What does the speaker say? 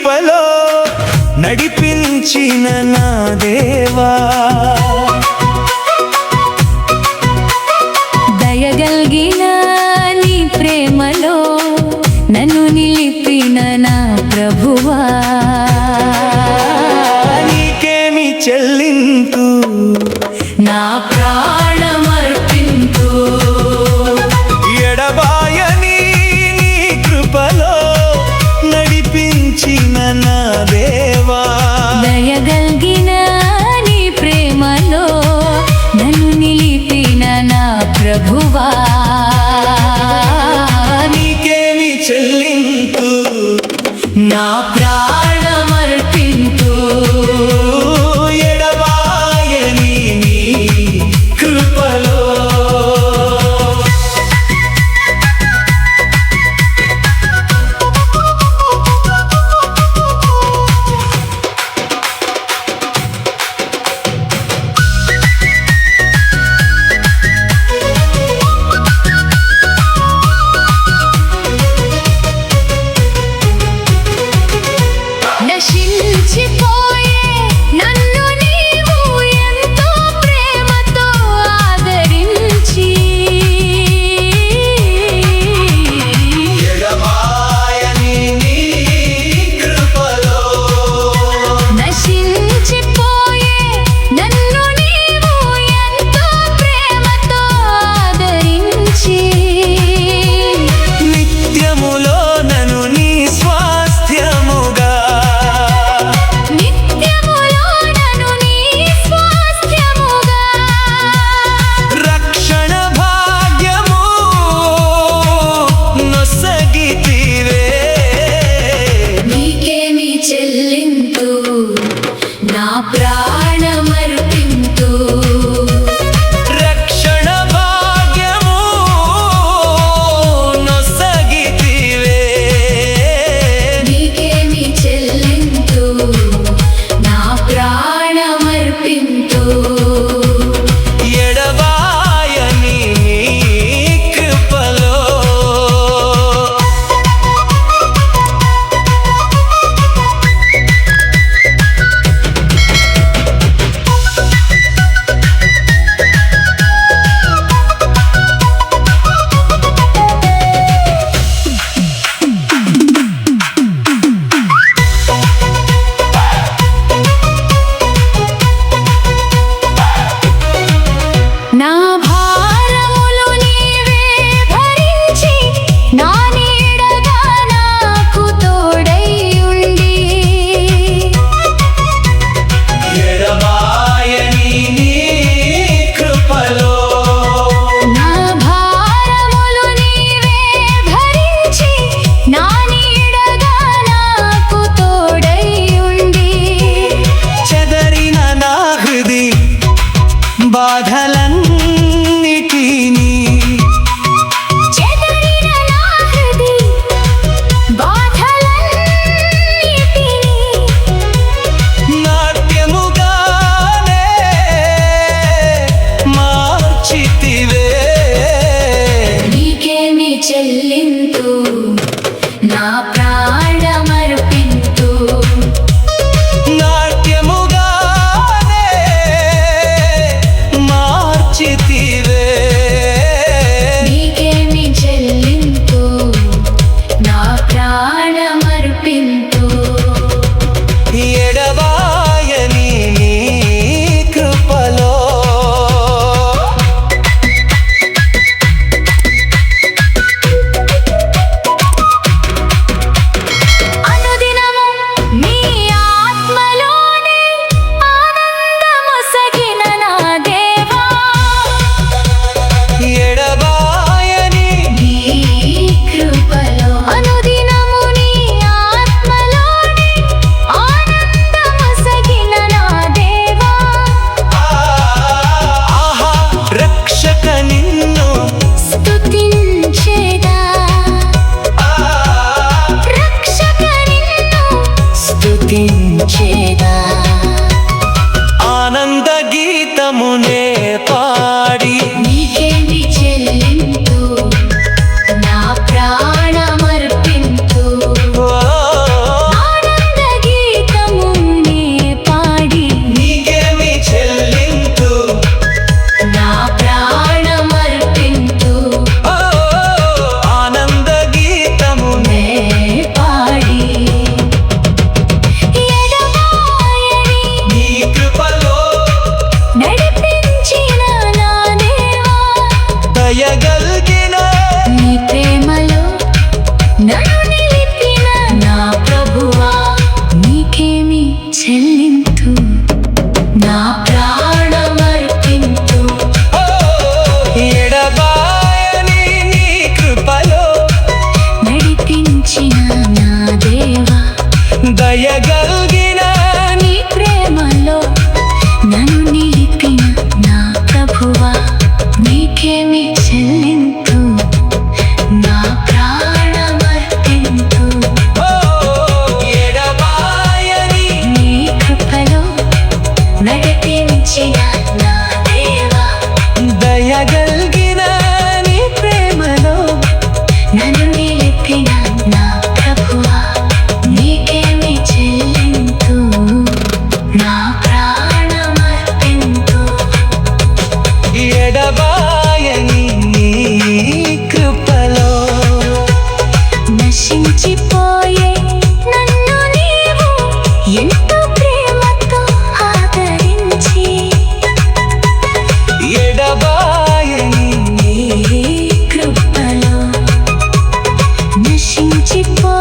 కృపలో నడిపించిన నా దేవా, దయగలిగిన నీ ప్రేమలో నన్ను నిలిపిన నా ప్రభువా, నీకేమి చెల్లింతు నా ప్రాణమర్పింతు, ఎడబాయని నీ కృపలో నడిపించిన నా దేవా, దయగలిగిన నీ ప్రేమలో నన్ను నిలిపిన నా ప్రభువా, నీకేమి చెల్లింతు నా ప్రాణమర్పింతు, ఎడబాయని నీ కృపలో. నశించిపోయే నన్ను నీవు ఎంతో ప్రేమతో ఆదరించి, ఎడబాయని నీ కృపలో, నశించిపోయే నన్ను నీవు ఎంతో ప్రేమతో ఆదరించి, నిత్యములో నన్ను నీ స్వాస్థ్యముగా, నిత్యములో నన్ను నీ స్వాస్థ్యముగా, రక్షణ భాగ్యము నొసగితివే, నీకేమి చెల్లింతు నా ప్రాణమర్పింతు, రక్షణ భాగ్యము నొసగితివే, నీకేమి చెల్లింతు నా ప్రాణమర్పింతు, ఎడబాయని నీ కృపలో. నా భారములు నీవే భరించి నా నీడగా నాకు తోడై ఉండి, ఎడబాయని నీ కృపలో, నా భారములు నీవే భరించి నా నీడగా నాకు తోడై ఉండి, చెదరిన నా హృది బాధలన్నిటినీ, చెదరిన నా హృది బాధలన్నిటినీ, నాట్యముగానే మార్చితివే, నీకేమి చెల్లింతు నా ప్రాణమర్పింతు, నాట్యముగానే మార్చితివే, నీకేమి చెల్లింతు నా ప్రాణమర్పింతు, ఎడబాయని నీ కృపలో. అనుదినము నీ ఆత్మలోనే ఆనందమొసగిన నా దేవా, ఎడబాయని నీ కృపలో అనుదినము నీ ఆత్మలోనే ఆనందమొసగిన నా దేవా, ఆహా రక్షక నిన్ను స్తుతించెదా, రక్షక నిన్ను స్తుతించెదా, ఆనంద గీతమునే పాడి, నీకేమి చెల్లింతు నా ప్రాణమర్పింతు, ఆనంద దయగల్గిన నీ ప్రేమలో నన్ను నిలిపిన నా ప్రభువా నీకేమి చెల్లింతు నా ప్రాణమర్పింతు ఓ ఎడబాయని నీ కృపలో నడిపించిన నా దేవా దయగల్గిన నీ ప్రేమలో నన్ను నిలిపిన నా ప్రభువా నీకేమి చెల్లింతు నా ప్రాణమర్పింతు ఎడబాయని నీ కృపలో నశించిపోయే నన్ను నీవు ఎంతో ప్రేమతో ఆదరించి ఎడబాయని నీ కృపలో నశించిపోయే